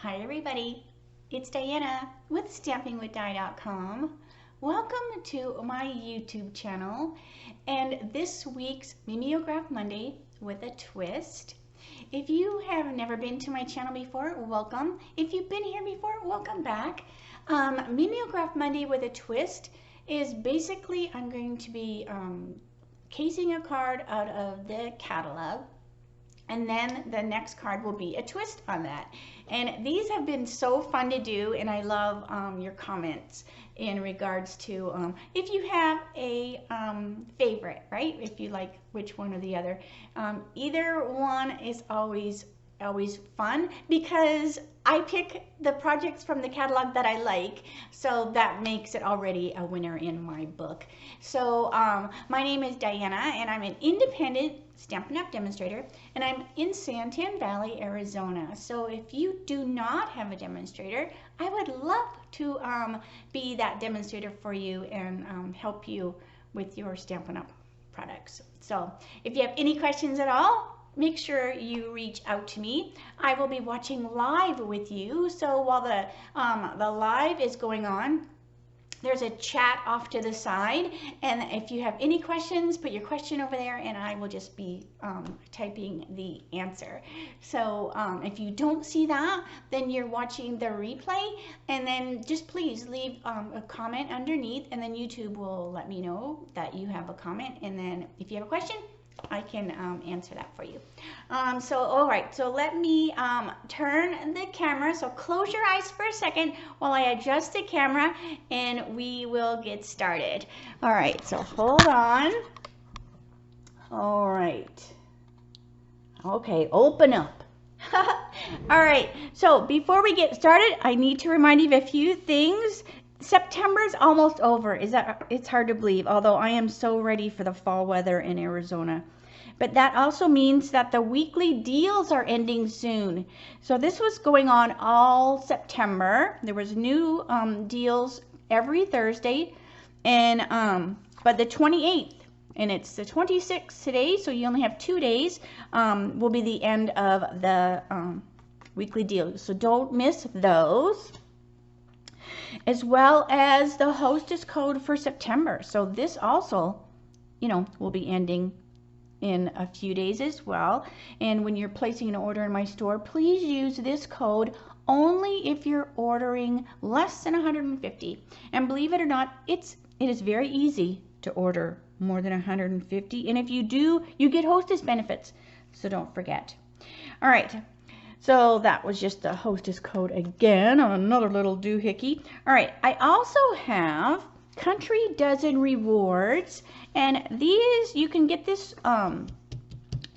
Hi everybody, it's Diana with stampingwithdie.com. Welcome to my YouTube channel and this week's Mimeograph Monday with a twist. If you have never been to my channel before, welcome. If you've been here before, welcome back. Mimeograph Monday with a twist is basically I'm going to be casing a card out of the catalog. And then the next card will be a twist on that. And these have been so fun to do, and I love your comments in regards to if you have a favorite, right? If you like which one or the other. Either one is always fun because I pick the projects from the catalog that I like, so that makes it already a winner in my book. So my name is Diana and I'm an independent Stampin' Up! Demonstrator, and I'm in Santan Valley, Arizona. So if you do not have a demonstrator, I would love to be that demonstrator for you and help you with your Stampin' Up! Products. So if you have any questions at all, make sure you reach out to me. I will be watching live with you. So while the live is going on, there's a chat off to the side, and if you have any questions, put your question over there and I will just be typing the answer. So if you don't see that, then you're watching the replay, and then just please leave a comment underneath, and then YouTube will let me know that you have a comment, and then if you have a question, I can answer that for you. So all right, so let me turn the camera. So close your eyes for a second while I adjust the camera and we will get started. All right, so hold on. All right. Okay, open up. All right, so before we get started, I need to remind you of a few things. September is almost over. It's hard to believe, although I am so ready for the fall weather in Arizona. But that also means that the weekly deals are ending soon. So this was going on all September. There was new deals every Thursday, and but the 28th, and it's the 26th today, so you only have 2 days, will be the end of the weekly deals. So don't miss those, as well as the hostess code for September. So this also, will be ending in a few days as well. And when you're placing an order in my store, please use this code only if you're ordering less than 150. And believe it or not, it is very easy to order more than 150. And if you do, you get hostess benefits. So don't forget. All right. So that was just the hostess code again on another little doohickey. All right, I also have Country Dozen rewards, and these, you can get this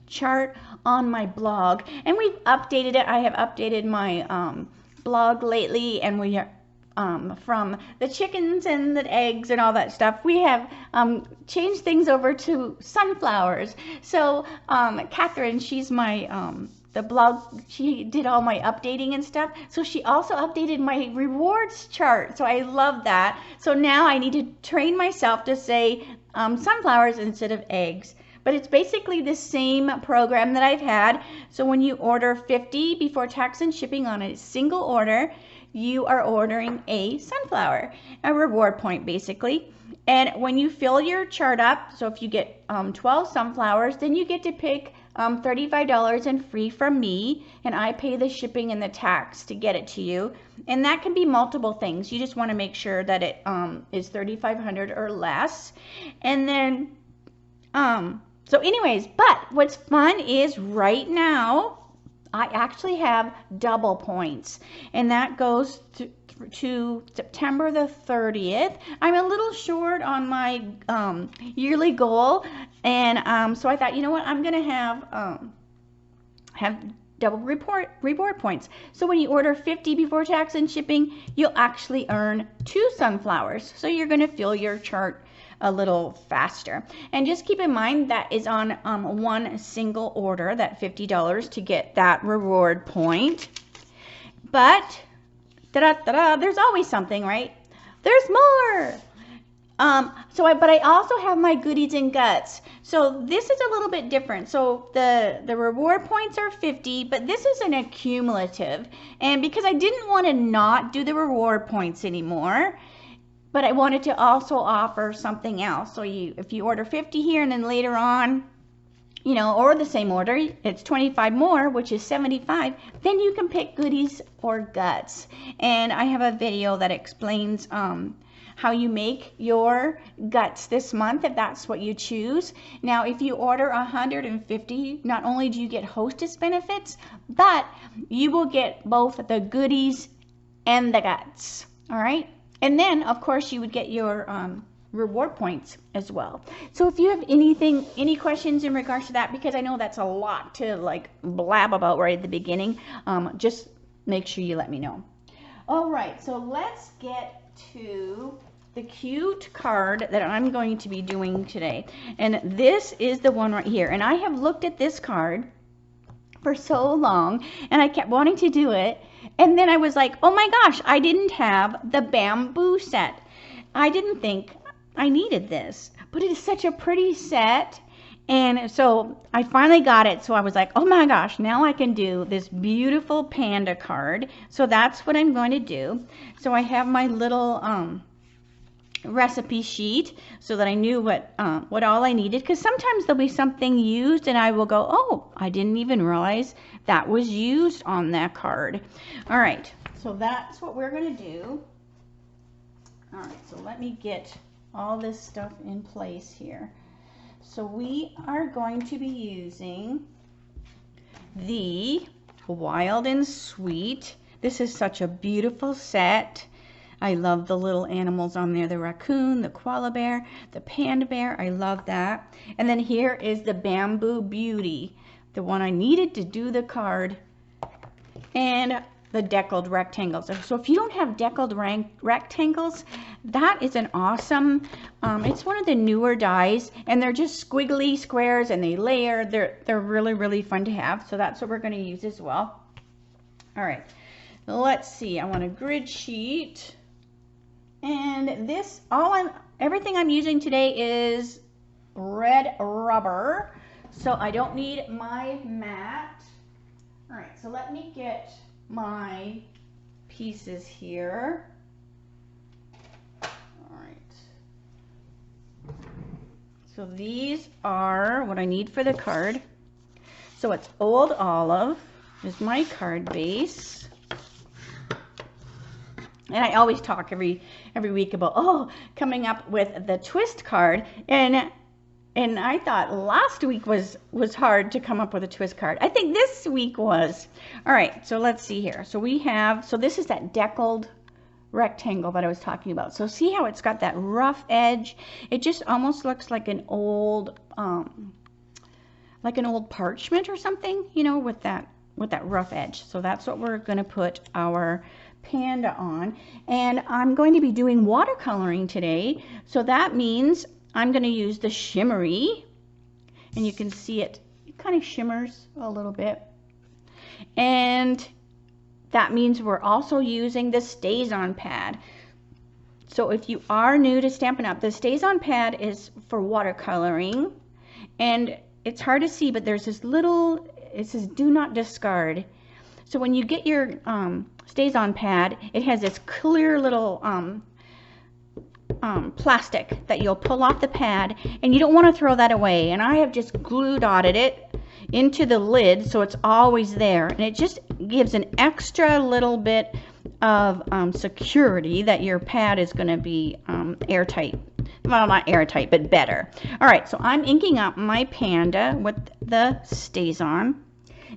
chart on my blog, and we've updated it. I have updated my blog lately, and we are from the chickens and the eggs and all that stuff, we have changed things over to sunflowers. So Catherine, she's my the blog, she did all my updating and stuff, so she also updated my rewards chart, so I love that. So now I need to train myself to say sunflowers instead of eggs, but it's basically the same program that I've had. So when you order 50 before tax and shipping on a single order, you are ordering a sunflower, a reward point basically. And when you fill your chart up, so if you get 12 sunflowers, then you get to pick $35 and free from me, and I pay the shipping and the tax to get it to you. And that can be multiple things. You just want to make sure that it is $3,500 or less. And then so anyways, but what's fun is right now I actually have double points, and that goes to September the 30th. I'm a little short on my yearly goal, and so I thought, you know what, I'm gonna have double reward points. So when you order 50 before tax and shipping, you'll actually earn 2 sunflowers. So you're gonna fill your chart a little faster. And just keep in mind that is on one single order, that $50 to get that reward point. But there's always something, right? There's more. But I also have my goodies and guts. So this is a little bit different. So the reward points are 50, but this is an accumulative. And because I didn't want to not do the reward points anymore, but I wanted to also offer something else. So if you order 50 here and then later on, you know, or the same order, it's 25 more, which is 75, then you can pick goodies or guts. And I have a video that explains how you make your guts this month if that's what you choose. Now, if you order 150, not only do you get hostess benefits, but you will get both the goodies and the guts. All right. And then, of course, you would get your reward points as well. So if you have any questions in regards to that, because I know that's a lot to like blab about right at the beginning, just make sure you let me know. All right, so let's get to the cute card that I'm going to be doing today. And this is the one right here. And I have looked at this card for so long and I kept wanting to do it. And then I was like, oh my gosh, I didn't have the bamboo set. I didn't think I needed this, but it is such a pretty set. And so I finally got it. So I was like, oh my gosh, now I can do this beautiful panda card. So that's what I'm going to do. So I have my little recipe sheet so that I knew what all I needed, because sometimes there'll be something used and I will go, oh, I didn't even realize that was used on that card. All right, so that's what we're going to do. All right, so let me get all this stuff in place here. So we are going to be using the Wild and Sweet. This is such a beautiful set. I love the little animals on there, the raccoon, the koala bear, the panda bear. I love that. And then here is the Bamboo Beauty, the one I needed to do the card, and the deckled rectangles. So if you don't have deckled rectangles, that is an awesome, it's one of the newer dies, and they're just squiggly squares and they layer. They're really, really fun to have. So that's what we're going to use as well. All right, let's see. I want a grid sheet. And this, everything I'm using today is red rubber, so I don't need my mat. All right, so let me get my pieces here. All right. So these are what I need for the card. So it's Old Olive is my card base. And I always talk every week about, coming up with the twist card. And I thought last week was hard to come up with a twist card. I think this week was. All right, so let's see here. So we have, so this is that deckled rectangle that I was talking about. So see how it's got that rough edge? It just almost looks like an old parchment or something, you know, with that rough edge. So that's what we're going to put our panda on. And I'm going to be doing watercoloring today, so that means I'm going to use the shimmery, and you can see it kind of shimmers a little bit, and that means we're also using the Stays On pad. So if you are new to Stampin' Up, the Stays On pad is for watercoloring, and it's hard to see, but there's this little, it says do not discard. So when you get your Stays On pad, it has this clear little plastic that you'll pull off the pad, and you don't want to throw that away. And I have just glue dotted it into the lid so it's always there, and it just gives an extra little bit of security that your pad is going to be airtight. Well, not airtight, but better. All right, so I'm inking up my panda with the Stays On.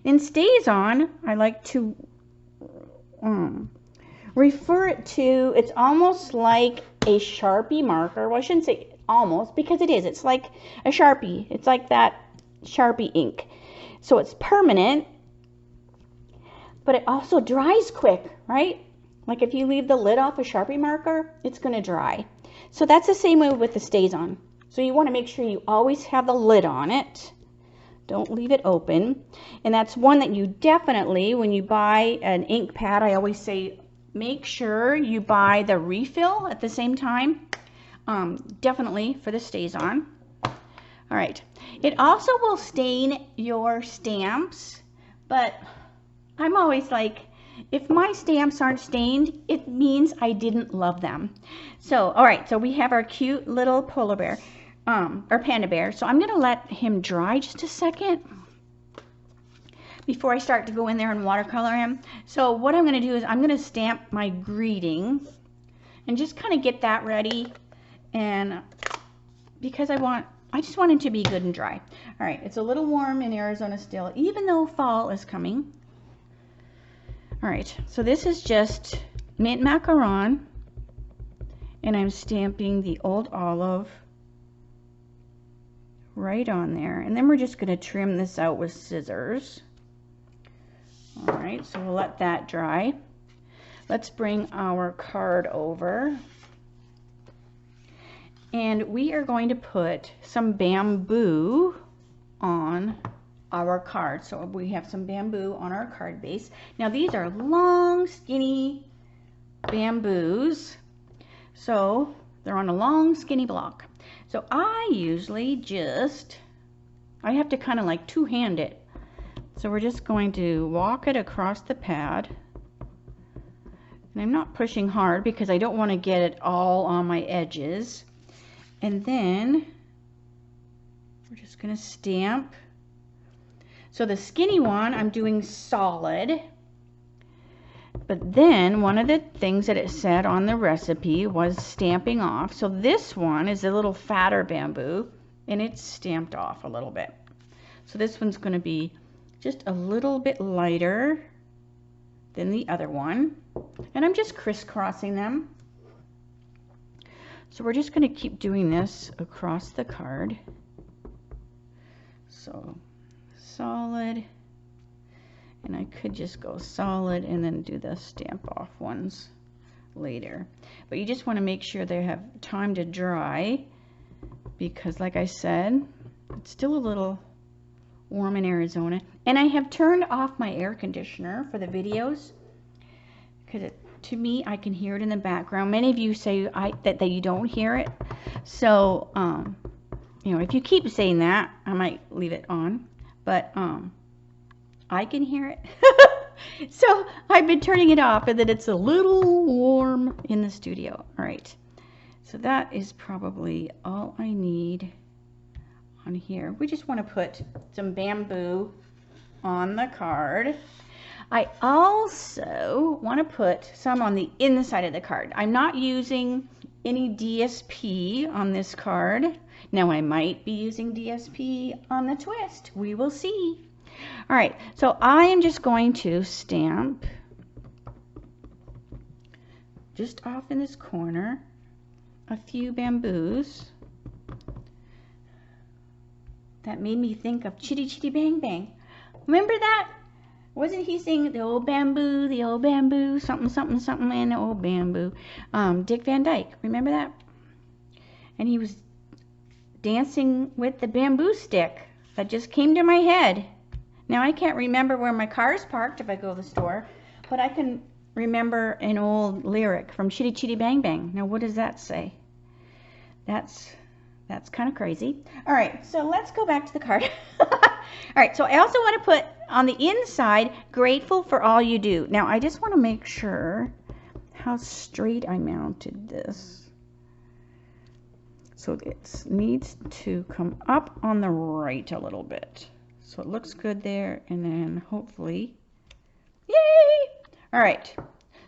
In Stays On, I like to refer it to, it's almost like a Sharpie marker. Well, I shouldn't say almost, because it is. It's like a Sharpie. It's like that Sharpie ink. So it's permanent, but it also dries quick, right? Like if you leave the lid off a Sharpie marker, it's going to dry. So that's the same way with the Stays On. So you want to make sure you always have the lid on it. Don't leave it open. And that's one that you definitely, when you buy an ink pad, I always say make sure you buy the refill at the same time. definitely for the stays on. All right, it also will stain your stamps, but I'm always like, if my stamps aren't stained, it means I didn't love them. So, all right, so we have our cute little polar bear, or panda bear. So I'm gonna let him dry just a second before I start to go in there and watercolor him. So what I'm gonna do is I'm gonna stamp my greeting and just kind of get that ready, and because I just want it to be good and dry. All right, it's a little warm in Arizona still, even though fall is coming. All right, so this is just mint macaron, and I'm stamping the old olive right on there, and then we're just going to trim this out with scissors. All right, so we'll let that dry. Let's bring our card over, and we are going to put some bamboo on our card. So we have some bamboo on our card base. Now these are long, skinny bamboos. So they're on a long, skinny block. So I usually I have to kind of like two-hand it. So we're just going to walk it across the pad. And I'm not pushing hard because I don't want to get it all on my edges. And then we're just going to stamp. So the skinny one, I'm doing solid. But then one of the things that it said on the recipe was stamping off. So this one is a little fatter bamboo, and it's stamped off a little bit. So this one's going to be just a little bit lighter than the other one. And I'm just crisscrossing them. So we're just going to keep doing this across the card. So solid, and I could just go solid and then do the stamp off ones later, but you just want to make sure they have time to dry, because like I said, it's still a little warm in Arizona. And I have turned off my air conditioner for the videos because to me, I can hear it in the background. Many of you say that you don't hear it, so you know, if you keep saying that, I might leave it on. But I can hear it. So I've been turning it off, and then it's a little warm in the studio. All right, so that is probably all I need on here. We just want to put some bamboo on the card. I also want to put some on the inside of the card. I'm not using any DSP on this card. Now I might be using DSP on the twist. We will see. All right, so I am just going to stamp just off in this corner a few bamboos. That made me think of Chitty Chitty Bang Bang. Remember that? Wasn't he singing the old bamboo, something, something, something, and the old bamboo? Dick Van Dyke, remember that? And he was dancing with the bamboo stick. That just came to my head. Now I can't remember where my car is parked if I go to the store, but I can remember an old lyric from Chitty Chitty Bang Bang. Now what does that say? That's kind of crazy. All right, so let's go back to the card. All right, so I also want to put on the inside, grateful for all you do. Now I just want to make sure how straight I mounted this. So it needs to come up on the right a little bit. So it looks good there, and then hopefully, yay! All right,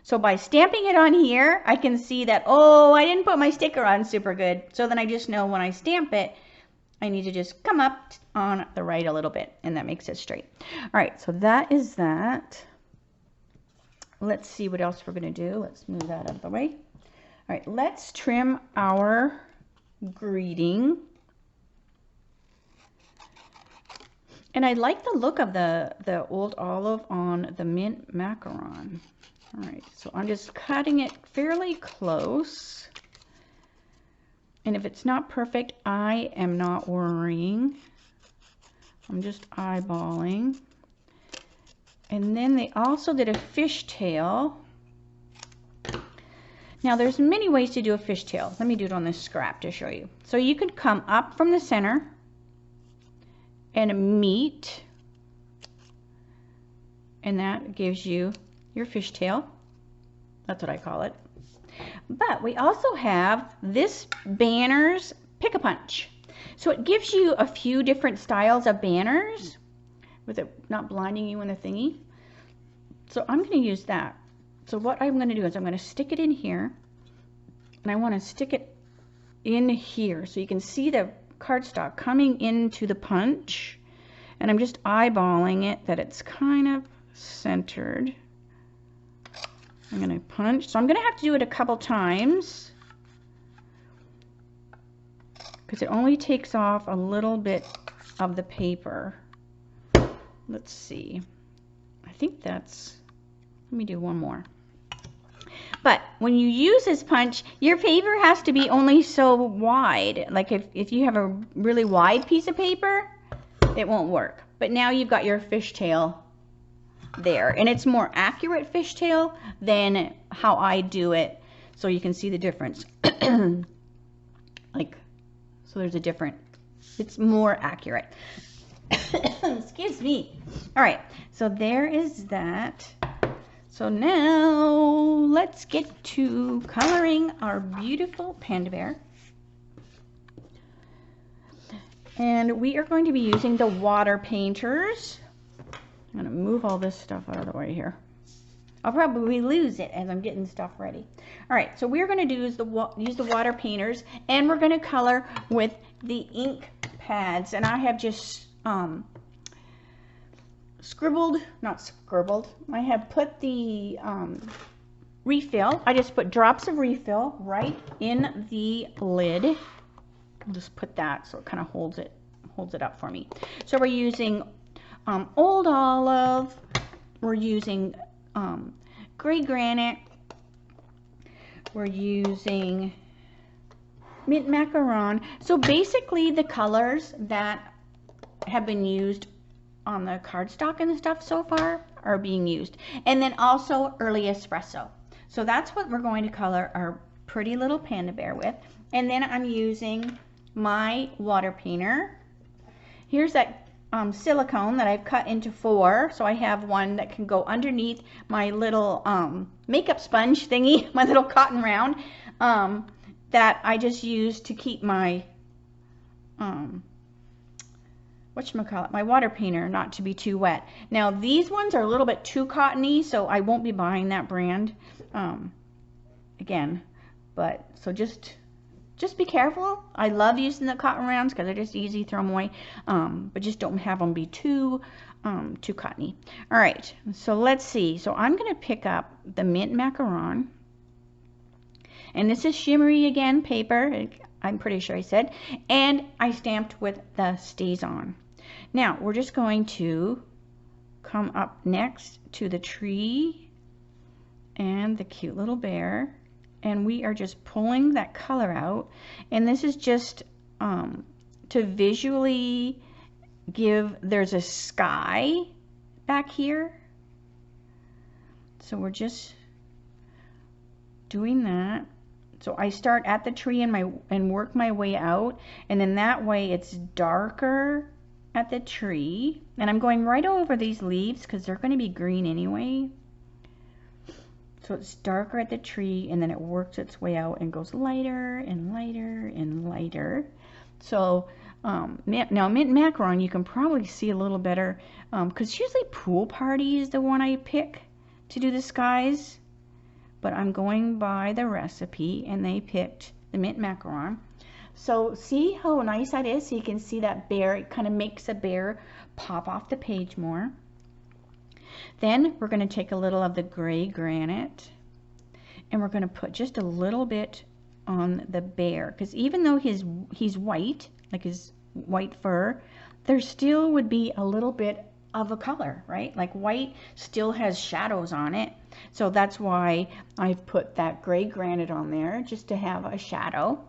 so by stamping it on here, I can see that, oh, I didn't put my sticker on super good. So then I just know when I stamp it, I need to just come up on the right a little bit, and that makes it straight. All right, so that is that. Let's see what else we're gonna do. Let's move that out of the way. All right, let's trim our greeting. And I like the look of the old olive on the mint macaron. All right, so I'm just cutting it fairly close. And if it's not perfect, I am not worrying. I'm just eyeballing. And then they also did a fishtail. Now there's many ways to do a fishtail. Let me do it on this scrap to show you. So you could come up from the center and meet, and that gives you your fishtail. That's what I call it. But we also have this Banners Pick-a-Punch. So it gives you a few different styles of banners with it not blinding you in the thingy. So I'm going to use that. So what I'm going to do is I'm going to stick it in here, and I want to stick it in here so you can see the cardstock coming into the punch, and I'm just eyeballing it that it's kind of centered. I'm going to punch, so I'm going to have to do it a couple times because it only takes off a little bit of the paper. Let's see, I think that's, let me do one more. But when you use this punch, your paper has to be only so wide. Like if you have a really wide piece of paper, it won't work. But now you've got your fishtail there, and it's more accurate fishtail than how I do it, so you can see the difference. Like, so there's a different, it's more accurate. Excuse me. All right, so there is that. So now let's get to coloring our beautiful panda bear. And we are going to be using the water painters. I'm going to move all this stuff out of the way here. I'll probably lose it as I'm getting stuff ready. All right, so we're going to use the water painters, and we're going to color with the ink pads. And I have just I have put the refill. I just put drops of refill right in the lid. I'll just put that so it kind of holds it up for me. So we're using Old Olive, we're using Gray Granite, we're using Mint Macaron. So basically the colors that have been used on the cardstock and the stuff so far are being used. And then also Early Espresso. So that's what we're going to color our pretty little panda bear with. And then I'm using my water painter. Here's that silicone that I've cut into 4, so I have one that can go underneath my little makeup sponge thingy, my little cotton round that I just use to keep my whatchamacallit, my water painter not to be too wet. Now these ones are a little bit too cottony, so I won't be buying that brand again, but so just be careful. I love using the cotton rounds because they're just easy, throw them away. But just don't have them be too cottony. All right, so let's see. So I'm going to pick up the Mint Macaron. And this is shimmery again paper, I'm pretty sure I said. And I stamped with the Stays On. Now, we're just going to come up next to the tree and the cute little bear. And we are just pulling that color out, and this is just to visually give, there's a sky back here, so we're just doing that. So I start at the tree and work my way out, and then that way it's darker at the tree, and I'm going right over these leaves because they're going to be green anyway. So it's darker at the tree, and then it works its way out and goes lighter and lighter and lighter. So now Mint Macaron, you can probably see a little better because usually Pool Party is the one I pick to do the skies. But I'm going by the recipe, and they picked the Mint Macaron. So see how nice that is? So you can see that bear, it kind of makes a bear pop off the page more. Then we're going to take a little of the Gray Granite, and we're going to put just a little bit on the bear, because even though he's white, like his white fur, there still would be a little bit of a color, right? Like white still has shadows on it, so that's why I've put that Gray Granite on there, just to have a shadow.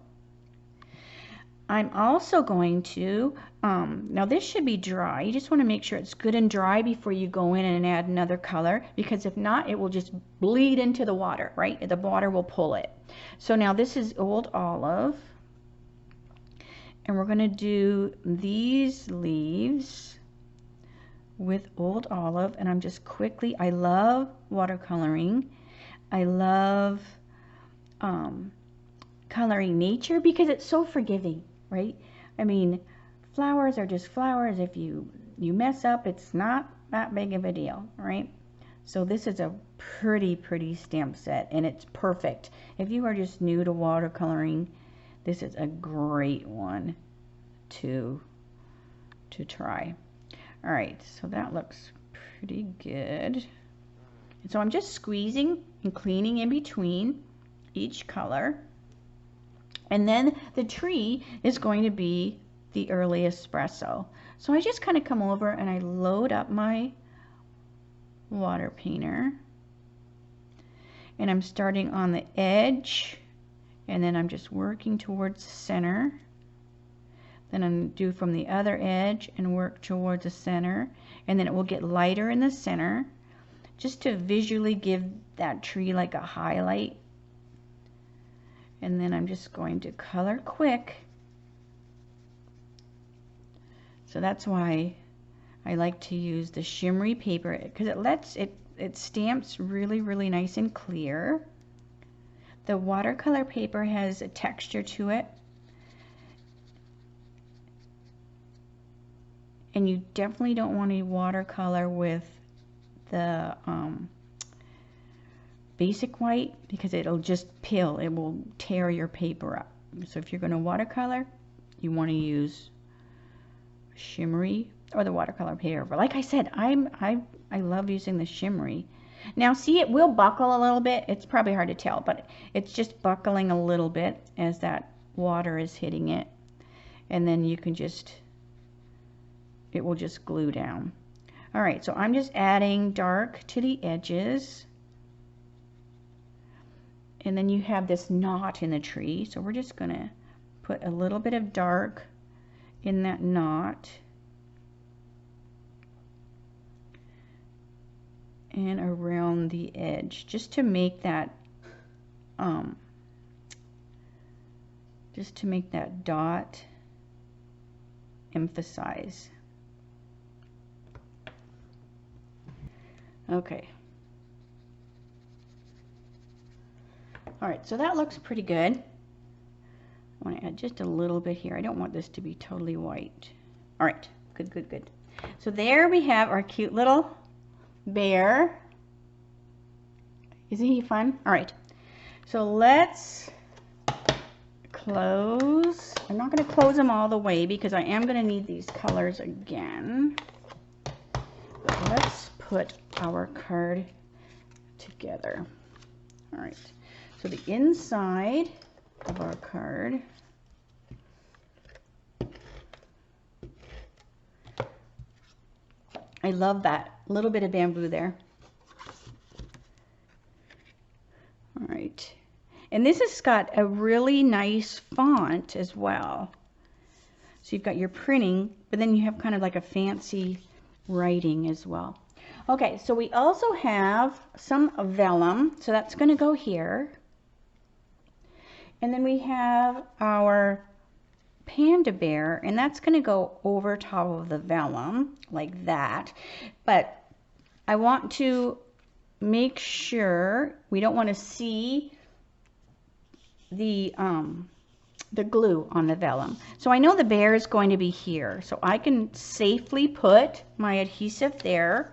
I'm also going to, now this should be dry. You just want to make sure it's good and dry before you go in and add another color, because if not, it will just bleed into the water, right? The water will pull it. So now this is Old Olive, and we're going to do these leaves with Old Olive, and I'm just quickly, I love watercoloring. I love coloring nature because it's so forgiving, right? I mean, flowers are just flowers. If you mess up, it's not that big of a deal, right? So this is a pretty stamp set, and it's perfect. If you are just new to watercoloring, this is a great one to try. All right, so that looks pretty good. And so I'm just squeezing and cleaning in between each color. And then the tree is going to be the early espresso. So I just kind of come over and I load up my water painter. And I'm starting on the edge. And then I'm just working towards the center. Then I'm going to do from the other edge and work towards the center. And then it will get lighter in the center, just to visually give that tree like a highlight. And then I'm just going to color quick. So that's why I like to use the shimmery paper, because it lets it stamps really nice and clear. The watercolor paper has a texture to it. And you definitely don't want to watercolor with the basic white, because it'll just peel. It will tear your paper up. So if you're going to watercolor, you want to use shimmery or the watercolor paper. But like I said, I love using the shimmery. Now see, it will buckle a little bit. It's probably hard to tell, but it's just buckling a little bit as that water is hitting it. And then you can just, it will just glue down. All right, so I'm just adding dark to the edges. And then you have this knot in the tree. So we're just going to put a little bit of dark in that knot. And around the edge, just to make that dot emphasize. Okay. All right, so that looks pretty good. I want to add just a little bit here. I don't want this to be totally white. All right, good. So there we have our cute little bear. Isn't he fun? All right, so let's close. I'm not going to close them all the way because I am going to need these colors again. But let's put our card together. All right, so the inside of our card, I love that little bit of bamboo there. All right, and this has got a really nice font as well. So you've got your printing, but then you have kind of like a fancy writing as well. Okay, so we also have some vellum, so that's going to go here. And then we have our panda bear, and that's going to go over top of the vellum like that. But I want to make sure we don't want to see the glue on the vellum. So I know the bear is going to be here, so I can safely put my adhesive there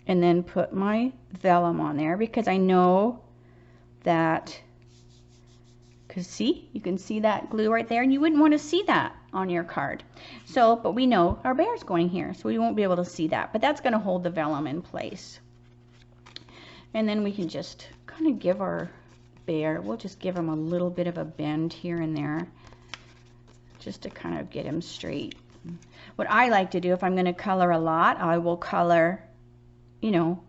and then put my vellum on there, because I know that, because see, you can see that glue right there, and you wouldn't want to see that on your card. So, but we know our bear's going here, so we won't be able to see that, but that's going to hold the vellum in place. And then we can just kind of give our bear, we'll just give him a little bit of a bend here and there, just to kind of get him straight. What I like to do, if I'm going to color a lot, I will color, you know,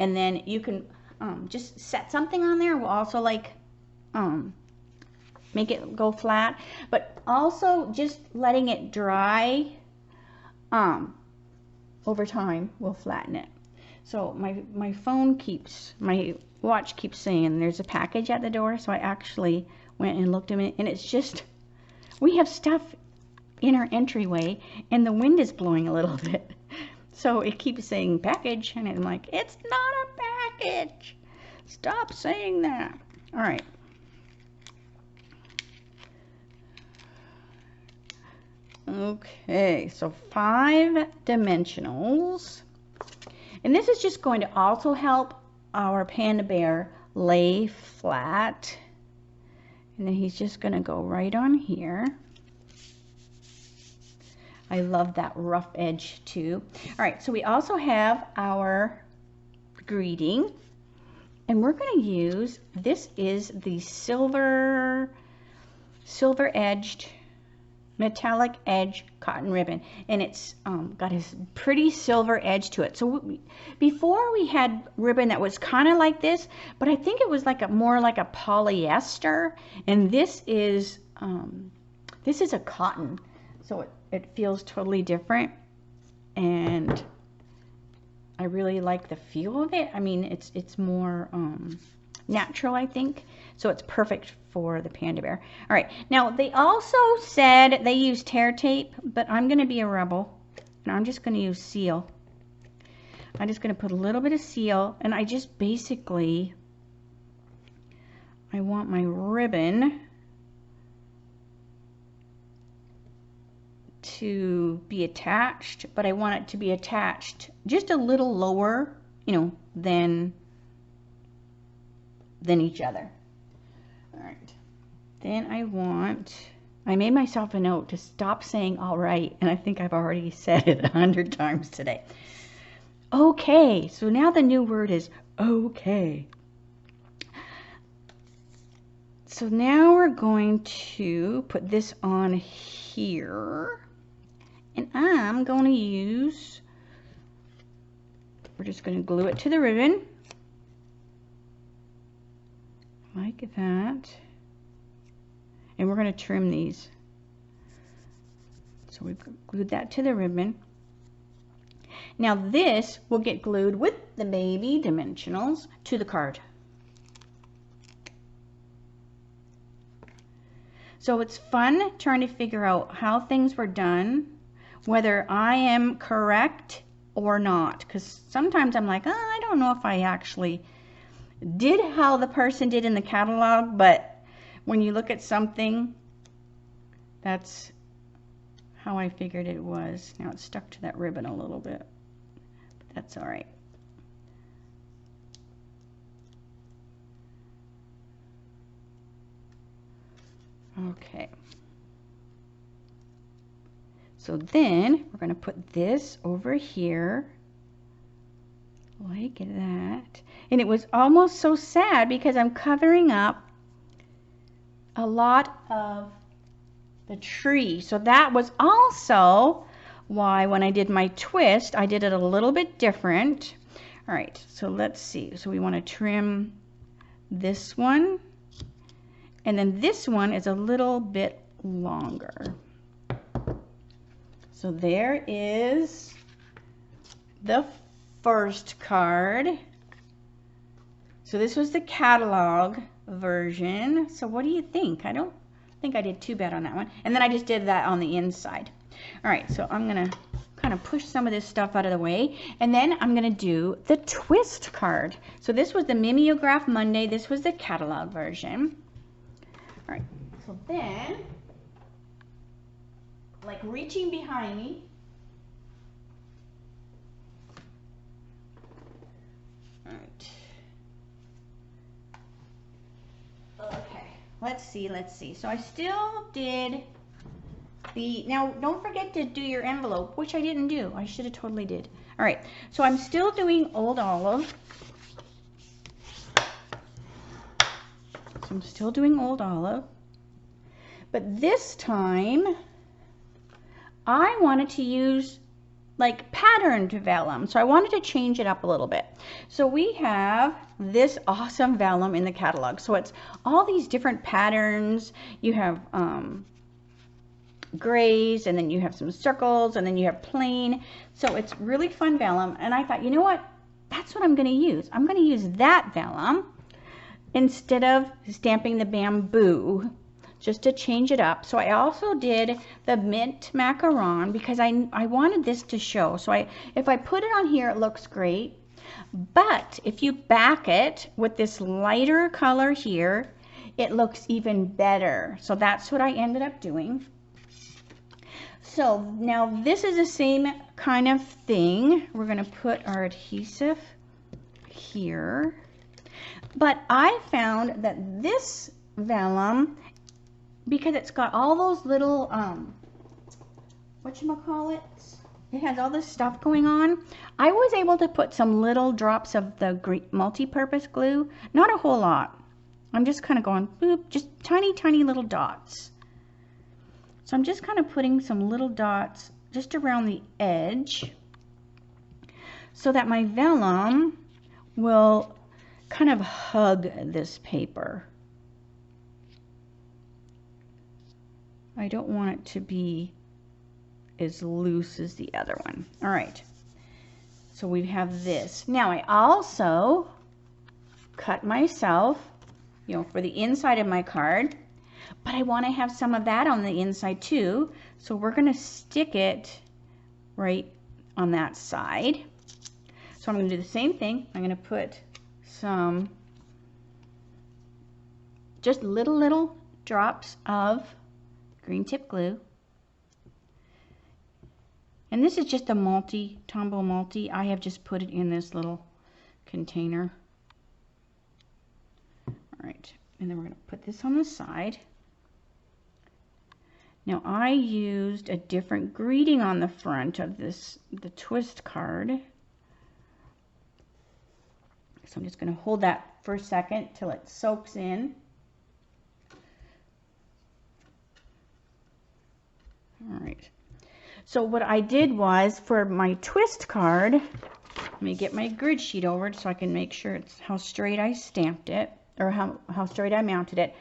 and then you can just set something on there. We'll also like make it go flat, but Also, just letting it dry over time will flatten it. So my watch keeps saying there's a package at the door, so I actually went and looked at it, and it's just, we have stuff in our entryway and the wind is blowing a little bit. So it keeps saying package, and I'm like, it's not a package. Stop saying that. All right. Okay, so 5 dimensionals. And this is just going to also help our panda bear lay flat. And then he's just going to go right on here. I love that rough edge too. All right, so we also have our greeting. And we're going to use, this is the silver edged metallic edge cotton ribbon, and it's got a pretty silver edge to it. So before we had ribbon that was kind of like this, but I think it was like more like a polyester, and this is a cotton, so it feels totally different, and I really like the feel of it. I mean, it's more natural, I think, so it's perfect for the panda bear. All right, now they also said they use tear tape, but I'm going to be a rebel, and I'm just going to use seal. I'm just going to put a little bit of seal, and I just basically, I want my ribbon to be attached, but I want it to be attached just a little lower, you know, than each other. All right. Then I made myself a note to stop saying all right, and I think I've already said it 100 times today. Okay, so now the new word is okay. So now we're going to put this on here, and I'm going to use, we're just going to glue it to the ribbon like that, and we're going to trim these. So we've glued that to the ribbon. Now this will get glued with the baby dimensionals to the card. So it's fun trying to figure out how things were done, whether I am correct or not, because sometimes I'm like, oh, I don't know if I actually did how the person did in the catalog, but when you look at something, that's how I figured it was. Now it's stuck to that ribbon a little bit, but that's all right. Okay. So then we're going to put this over here like that. And it was almost so sad because I'm covering up a lot of the tree. So that was also why when I did my twist, I did it a little bit different. All right, so let's see. So we want to trim this one. And then this one is a little bit longer. So there is the first card. So this was the catalog version. So what do you think? I don't think I did too bad on that one. And then I just did that on the inside. All right, so I'm going to kind of push some of this stuff out of the way. And then I'm going to do the twist card. So this was the Mimeograph Monday. This was the catalog version. All right, so then, like reaching behind me, all right, okay, let's see, so I still did the, now don't forget to do your envelope, which I didn't do, I should have totally did. All right, so I'm still doing Old Olive. I'm still doing Old Olive, but this time I wanted to use like patterned vellum, so I wanted to change it up a little bit. So we have this awesome vellum in the catalog, so it's all these different patterns. You have grays, and then you have some circles, and then you have plain. So it's really fun vellum. And I thought, you know what? That's what I'm going to use. I'm going to use that vellum instead of stamping the bamboo, just to change it up. So I also did the mint macaron because I wanted this to show. So if I put it on here, it looks great. But if you back it with this lighter color here, it looks even better. So that's what I ended up doing. So now this is the same kind of thing. We're going to put our adhesive here. But I found that this vellum, because it's got all those little, whatchamacallit, it has all this stuff going on. I was able to put some little drops of the multi-purpose glue. Not a whole lot. I'm just kind of going, boop, just tiny, tiny little dots. So I'm just kind of putting some little dots just around the edge so that my vellum will kind of hug this paper. I don't want it to be as loose as the other one. All right, so we have this. Now I also cut myself, you know, for the inside of my card, but I want to have some of that on the inside too. So we're going to stick it right on that side. So I'm going to do the same thing. I'm going to put some just little drops of green tip glue. And this is just a Tombow multi. I have just put it in this little container. All right, and then we're going to put this on the side. Now I used a different greeting on the front of this, the twist card. So I'm just going to hold that for a second till it soaks in. All right. So what I did was, for my twist card, let me get my grid sheet over so I can make sure it's how straight I stamped it, or how straight I mounted it.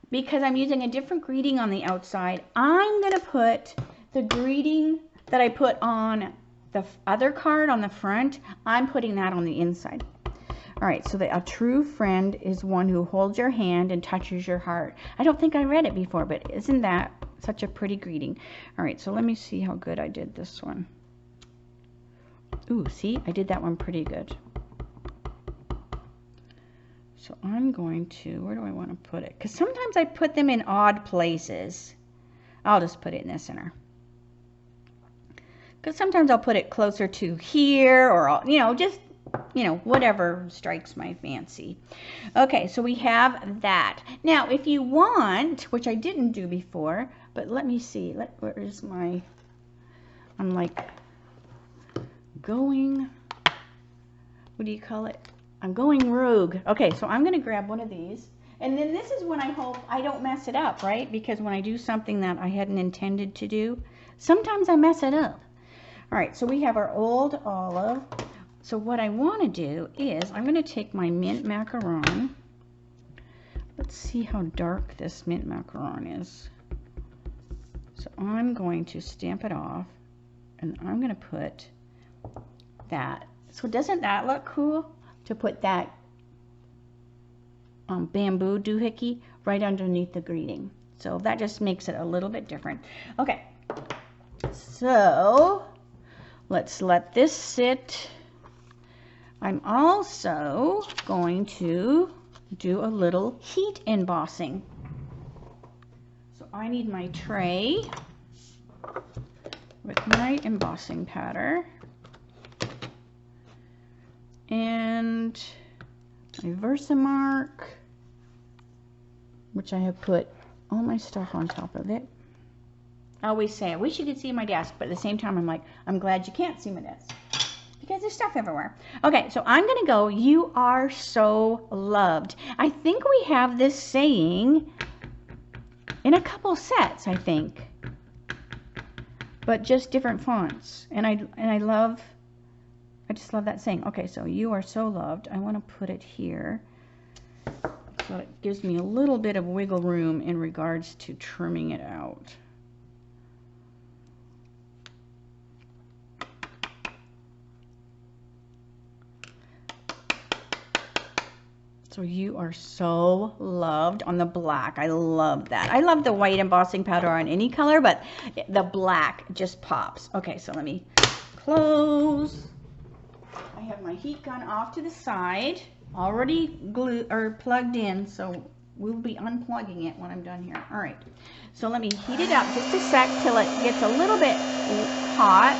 Because I'm using a different greeting on the outside, I'm going to put the greeting that I put on the other card on the front, I'm putting that on the inside. All right, so a true friend is one who holds your hand and touches your heart. I don't think I read it before, but isn't that such a pretty greeting? All right, so let me see how good I did this one. Ooh, see, I did that one pretty good. So I'm going to, where do I want to put it? Because sometimes I put them in odd places. I'll just put it in the center. Because sometimes I'll put it closer to here, or I'll, you know, just, you know, whatever strikes my fancy. Okay, so we have that. Now, if you want, which I didn't do before, but let me see, where is my, I'm like going, what do you call it? I'm going rogue. Okay, so I'm going to grab one of these. And then this is when I hope I don't mess it up, right? Because when I do something that I hadn't intended to do, sometimes I mess it up. All right, so we have our old olive. So what I want to do is I'm going to take my mint macaron. Let's see how dark this mint macaron is. So I'm going to stamp it off, and I'm going to put that. So doesn't that look cool? To put that bamboo doohickey right underneath the greeting. So that just makes it a little bit different. Okay, so let's let this sit. I'm also going to do a little heat embossing. So I need my tray with my embossing powder and my Versamark, which I have put all my stuff on top of it. I always say, I wish you could see my desk, but at the same time, I'm like, I'm glad you can't see my desk because there's stuff everywhere. Okay, so I'm going to go, you are so loved. I think we have this saying in a couple sets, I think, but just different fonts. And I just love that saying. Okay, so you are so loved. I want to put it here so it gives me a little bit of wiggle room in regards to trimming it out. So You Are So Loved on the black. I love that. I love the white embossing powder on any color, but the black just pops. Okay, so let me close. I have my heat gun off to the side, already glued or plugged in, so we'll be unplugging it when I'm done here. All right, so let me heat it up just a sec till it gets a little bit hot,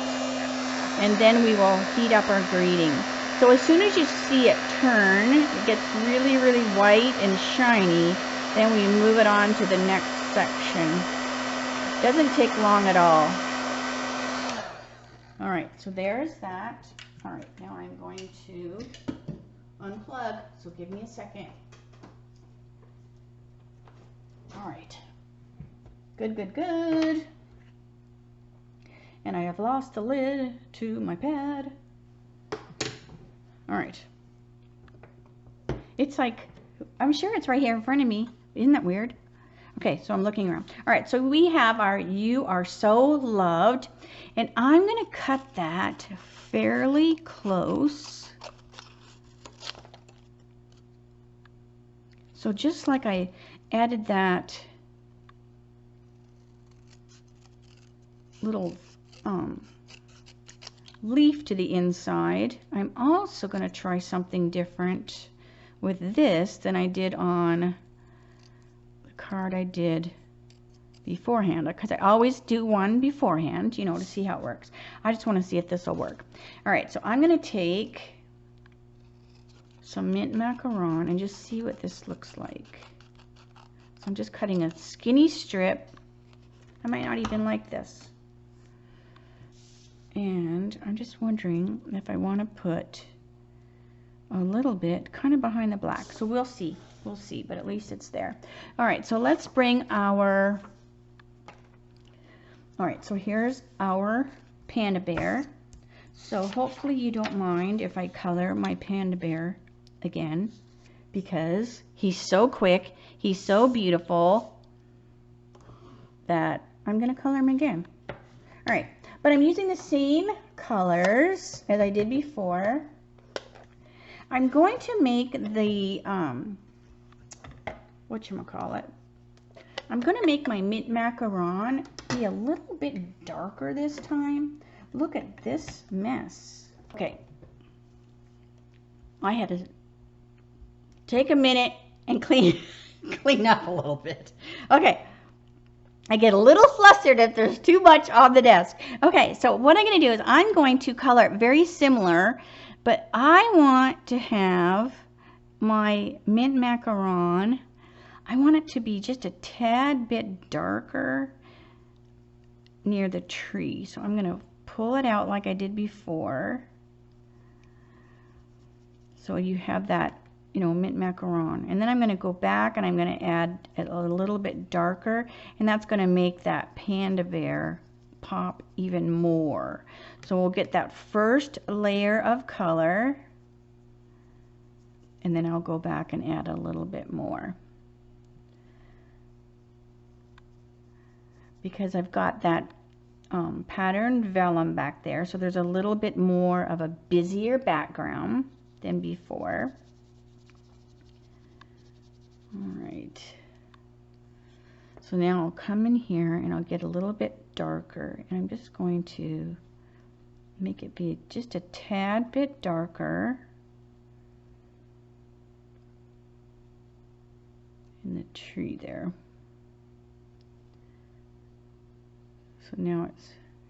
and then we will heat up our grading. So as soon as you see it turn, it gets really, really white and shiny, then we move it on to the next section. Doesn't take long at all. All right, so there's that. All right, now I'm going to unplug, so give me a second. All right, good, good, good. And I have lost the lid to my pad. All right. It's like, I'm sure it's right here in front of me. Isn't that weird? Okay, so I'm looking around. All right, so we have our You Are So Loved, and I'm going to cut that fairly close. So just like I added that little leaf to the inside, I'm also going to try something different with this than I did on the card I did beforehand, because I always do one beforehand, you know, to see how it works. I just want to see if this will work. All right, so I'm going to take some mint macaron and just see what this looks like. So I'm just cutting a skinny strip. I might not even like this. And I'm just wondering if I want to put a little bit kind of behind the black. So we'll see. We'll see, but at least it's there. All right, so let's bring our... All right, so here's our panda bear. So hopefully you don't mind if I color my panda bear again, because he's so quick, he's so beautiful, that I'm going to color him again. All right. But I'm using the same colors as I did before. I'm going to make the, whatchamacallit, I'm going to make my mint macaron be a little bit darker this time. Look at this mess. Okay. I had to take a minute and clean up a little bit. Okay. I get a little flustered if there's too much on the desk. Okay, so what I'm going to do is I'm going to color it very similar, but I want to have my mint macaron, I want it to be just a tad bit darker near the tree. So I'm going to pull it out like I did before. So you have that, you know, mint macaron, and then I'm going to go back and I'm going to add it a little bit darker, and that's going to make that panda bear pop even more. So we'll get that first layer of color, and then I'll go back and add a little bit more, because I've got that patterned vellum back there, so there's a little bit more of a busier background than before. All right, so now I'll come in here and I'll get a little bit darker, and I'm just going to make it be just a tad bit darker in the tree there. So now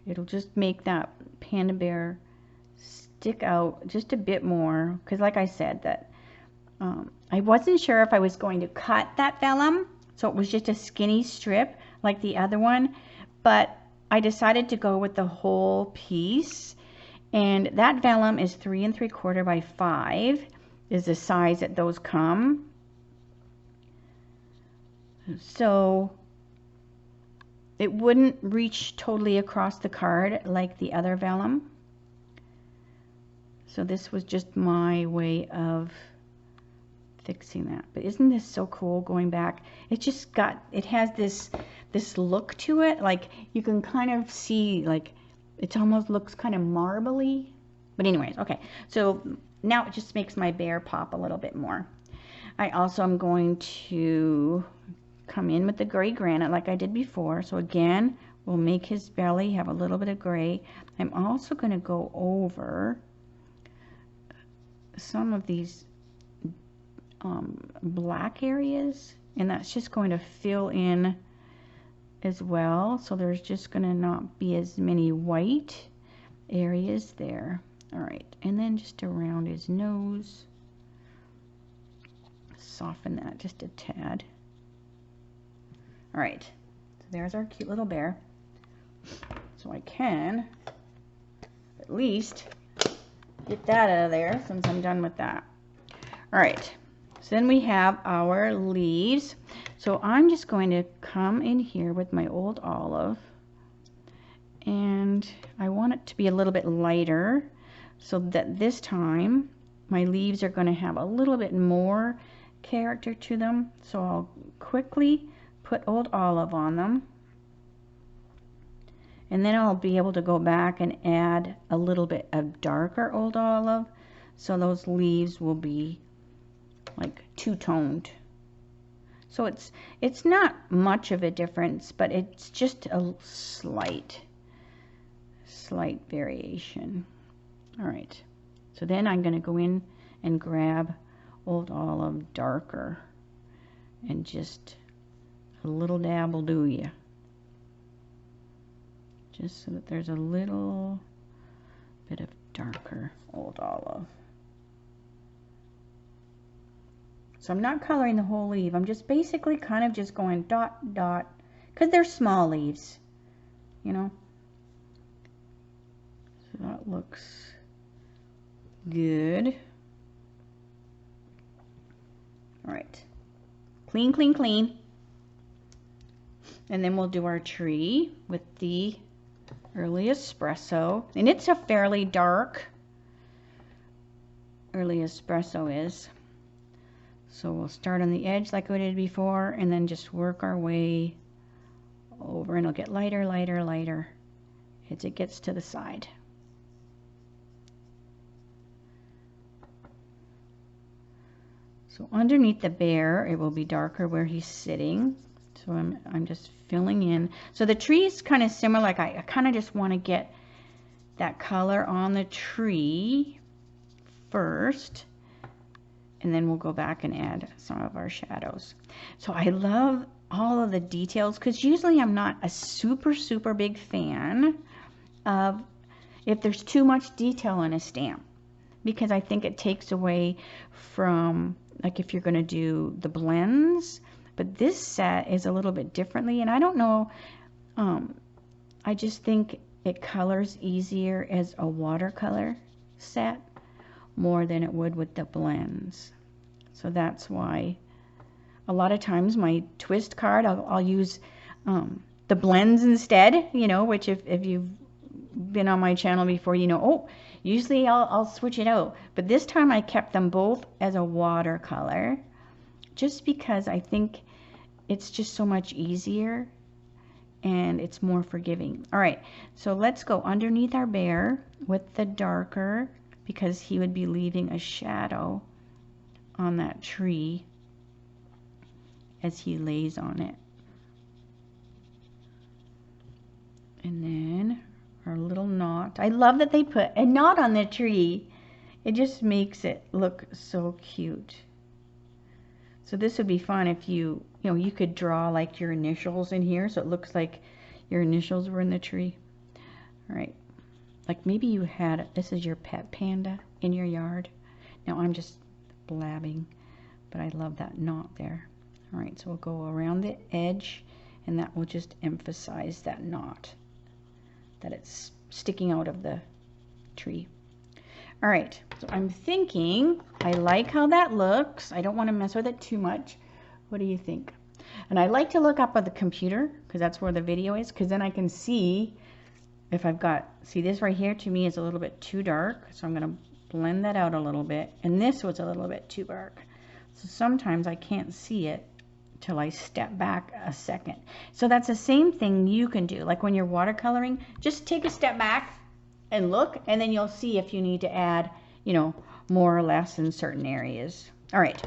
it'll just make that panda bear stick out just a bit more, because like I said, that I wasn't sure if I was going to cut that vellum, so it was just a skinny strip like the other one, but I decided to go with the whole piece, and that vellum is 3 3/4 by 5 is the size that those come. So it wouldn't reach totally across the card like the other vellum. So this was just my way of fixing that. But isn't this so cool going back? It just got, it has this look to it, like you can kind of see, like it almost looks kind of marbly. But anyways, okay, so now it just makes my bear pop a little bit more. I also am going to come in with the gray granite like I did before. So again, we'll make his belly have a little bit of gray. I'm also going to go over some of these black areas, and that's just going to fill in as well. So there's just going to not be as many white areas there. All right, and then just around his nose, soften that just a tad. All right, so there's our cute little bear. So I can at least get that out of there since I'm done with that. All right, so then we have our leaves. So I'm just going to come in here with my old olive, and I want it to be a little bit lighter so that this time my leaves are going to have a little bit more character to them. So I'll quickly put old olive on them, and then I'll be able to go back and add a little bit of darker old olive, so those leaves will be like two-toned. So it's not much of a difference, but it's just a slight variation. All right, so then I'm going to go in and grab old olive darker, and just a little dab will do ya, just so that there's a little bit of darker old olive. So I'm not coloring the whole leaf. I'm just basically kind of just going dot, dot, because they're small leaves, you know. So that looks good. All right, clean, clean, clean. And then we'll do our tree with the early espresso. And it's a fairly dark early espresso is. So we'll start on the edge like we did before, and then just work our way over, and it'll get lighter, lighter, lighter as it gets to the side. So underneath the bear, it will be darker where he's sitting. So I'm just filling in. So the tree is kind of similar. Like I kind of just want to get that color on the tree first, and then we'll go back and add some of our shadows. So I love all of the details, because usually I'm not a super big fan of if there's too much detail in a stamp, because I think it takes away from, like, if you're going to do the blends. But this set is a little bit differently, and I don't know, I just think it colors easier as a watercolor set more than it would with the blends. So that's why a lot of times my twist card, I'll use the blends instead, you know, which if you've been on my channel before, you know, oh, usually I'll switch it out. But this time I kept them both as a watercolor, just because I think it's just so much easier and it's more forgiving. All right, so let's go underneath our bear with the darker, because he would be leaving a shadow on that tree as he lays on it. And then our little knot. I love that they put a knot on the tree. It just makes it look so cute. So this would be fun if you could draw like your initials in here, so it looks like your initials were in the tree. All right, like maybe you had, this is your pet panda in your yard. Now I'm just blabbing, but I love that knot there. All right, so we'll go around the edge, and that will just emphasize that knot, that it's sticking out of the tree. All right, so I'm thinking, I like how that looks. I don't want to mess with it too much. What do you think? And I like to look up at the computer, because that's where the video is, because then I can see if I've got, see this right here to me is a little bit too dark, so I'm going to blend that out a little bit, and this was a little bit too dark. So sometimes I can't see it till I step back a second. So that's the same thing you can do. Like when you're watercoloring, just take a step back and look, and then you'll see if you need to add, you know, more or less in certain areas. All right,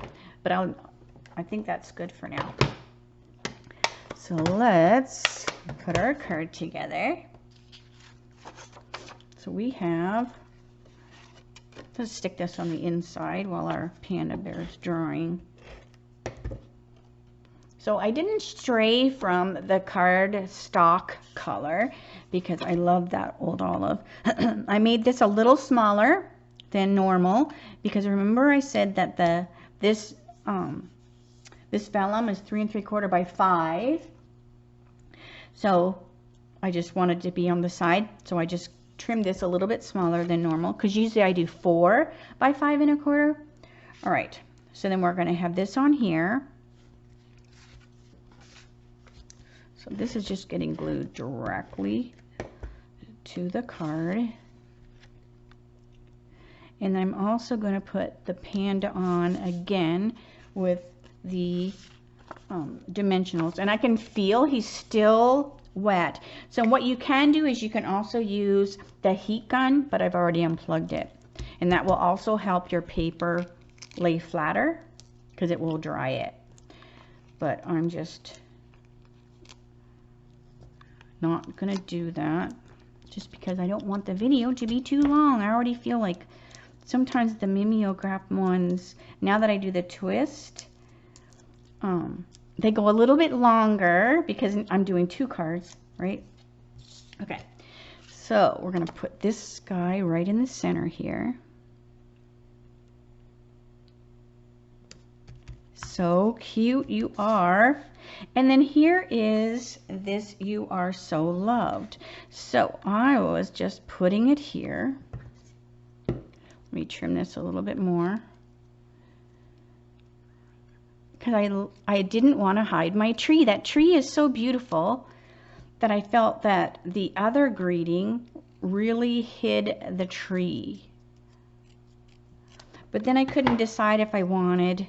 but I think that's good for now. So let's put our card together. So we have, let's stick this on the inside while our panda bear is drawing. So I didn't stray from the card stock color because I love that old olive. I made this a little smaller than normal because remember I said that this vellum is 3 3/4 by 5. So I just wanted to be on the side, so I just trimmed this a little bit smaller than normal because usually I do 4 by 5 1/4. All right, so then we're going to have this on here. So this is just getting glued directly to the card. And I'm also going to put the panda on again with the dimensionals, and I can feel he's still wet. So what you can do is you can also use the heat gun, but I've already unplugged it, and that will also help your paper lay flatter because it will dry it. But I'm just not gonna do that just because I don't want the video to be too long. I already feel like sometimes the mimeograph ones, now that I do the twist, they go a little bit longer because I'm doing 2 cards, right? Okay, so we're gonna put this guy right in the center here. So cute you are. And then here is this "You Are So Loved." So I was just putting it here. Let me trim this a little bit more because I didn't want to hide my tree. That tree is so beautiful that I felt that the other greeting really hid the tree. But then I couldn't decide if I wanted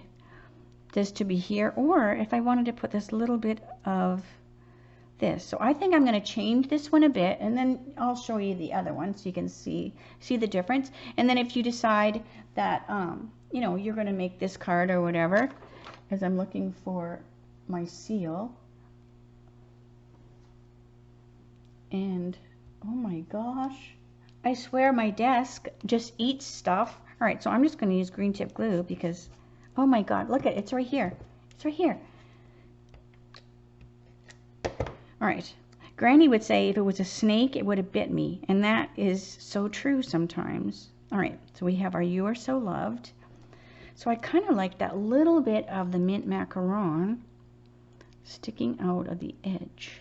this to be here or if I wanted to put this little bit of this. So I think I'm going to change this one a bit, and then I'll show you the other one so you can see the difference. And then if you decide that you know, you're going to make this card or whatever, as I'm looking for my seal, and oh my gosh, I swear my desk just eats stuff. All right, so I'm just going to use green tip glue because oh my god, look at it, it's right here. It's right here. All right, Granny would say if it was a snake, it would have bit me. And that is so true sometimes. All right, so we have our "You Are So Loved." So I kind of like that little bit of the mint macaron sticking out of the edge.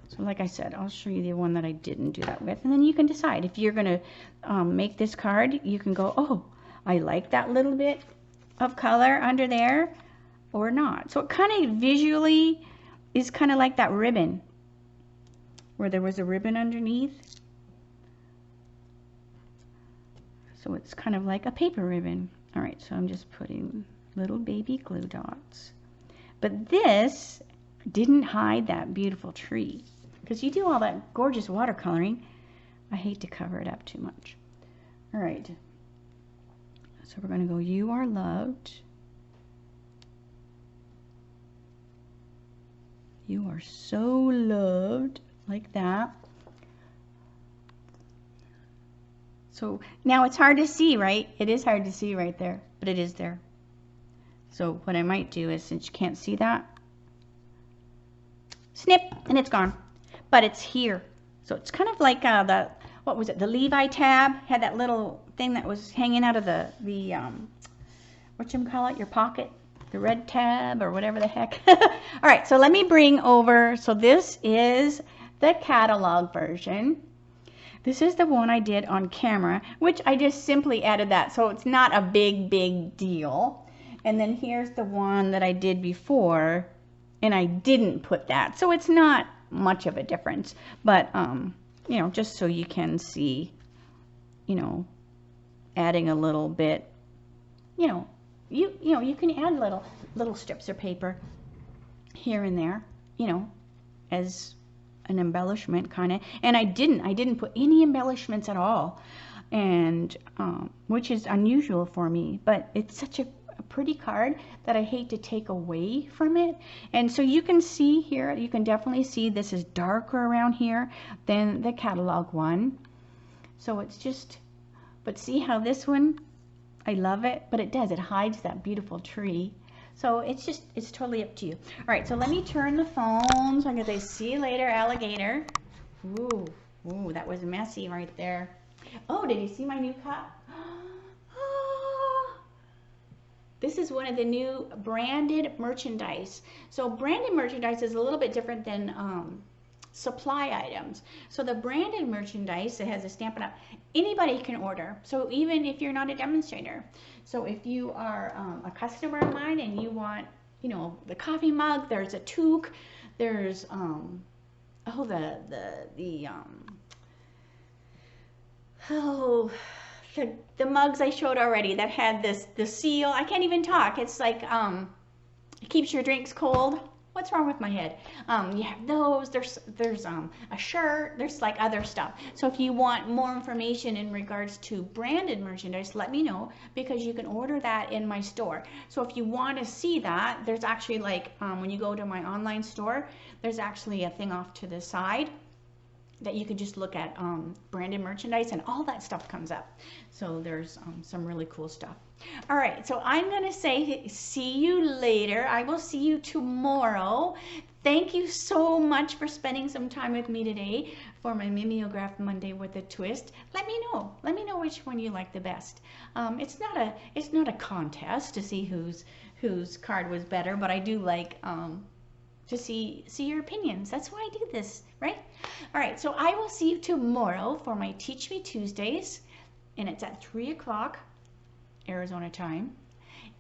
So like I said, I'll show you the one that I didn't do that with. And then you can decide if you're going to make this card, you can go, oh, I like that little bit of color under there or not. So it kind of visually is kind of like that ribbon where there was a ribbon underneath. So it's kind of like a paper ribbon. All right, so I'm just putting little baby glue dots. But this didn't hide that beautiful tree because you do all that gorgeous watercoloring. I hate to cover it up too much. All right. So we're going to go "You Are Loved." You are so loved, like that. So now it's hard to see, right? It is hard to see right there, but it is there. So what I might do is, since you can't see that, snip, and it's gone. But it's here. So it's kind of like the, what was it, the Levi tab had that little thing that was hanging out of the whatchamacallit, your pocket, the red tab or whatever the heck. All right, so let me bring over, so this is the catalog version. This is the one I did on camera, which I just simply added that, so it's not a big deal. And then here's the one that I did before, and I didn't put that, so it's not much of a difference. But you know, just so you can see, you know, adding a little bit, you know, you can add little strips of paper here and there, you know, as an embellishment kind of. And I didn't put any embellishments at all, and which is unusual for me, but it's such a pretty card that I hate to take away from it. And so you can see here, you can definitely see this is darker around here than the catalog one. So it's just, but see how this one, I love it, but it does, it hides that beautiful tree. So it's just, it's totally up to you. All right, so let me turn the phone so I can say, see you later, alligator. Ooh, ooh, that was messy right there. Oh, did you see my new cup? This is one of the new branded merchandise. So branded merchandise is a little bit different than supply items. So the branded merchandise that has a Stampin' Up, anybody can order. So even if you're not a demonstrator. So if you are a customer of mine and you want, you know, the coffee mug, there's a toque, there's the mugs I showed already that had the seal. I can't even talk. It's like it keeps your drinks cold. What's wrong with my head? You have those. There's a shirt. There's like other stuff. So if you want more information in regards to branded merchandise, let me know, because you can order that in my store. So if you want to see that, there's actually like when you go to my online store, there's actually a thing off to the side that you can just look at branded merchandise, and all that stuff comes up. So there's some really cool stuff. All right, so I'm gonna say see you later. I will see you tomorrow. Thank you so much for spending some time with me today for my Mimeograph Monday with a twist. Let me know which one you like the best. It's not a contest to see whose card was better, but I do like to see your opinions. That's why I do this, right? All right, so I will see you tomorrow for my Teach Me Tuesdays, and it's at 3 o'clock Arizona time,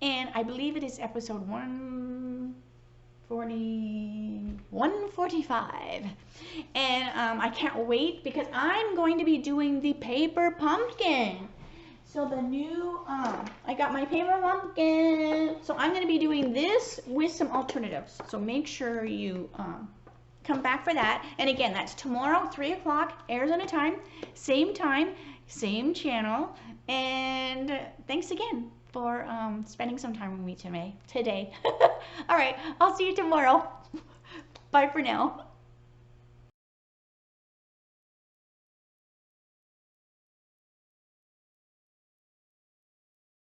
and I believe it is episode 145, and I can't wait because I'm going to be doing the paper pumpkin. So the new, I got my paper pumpkin. So I'm going to be doing this with some alternatives. So make sure you come back for that. And again, that's tomorrow, 3 o'clock Arizona time, same channel. And thanks again for spending some time with me today. All right, I'll see you tomorrow. Bye for now.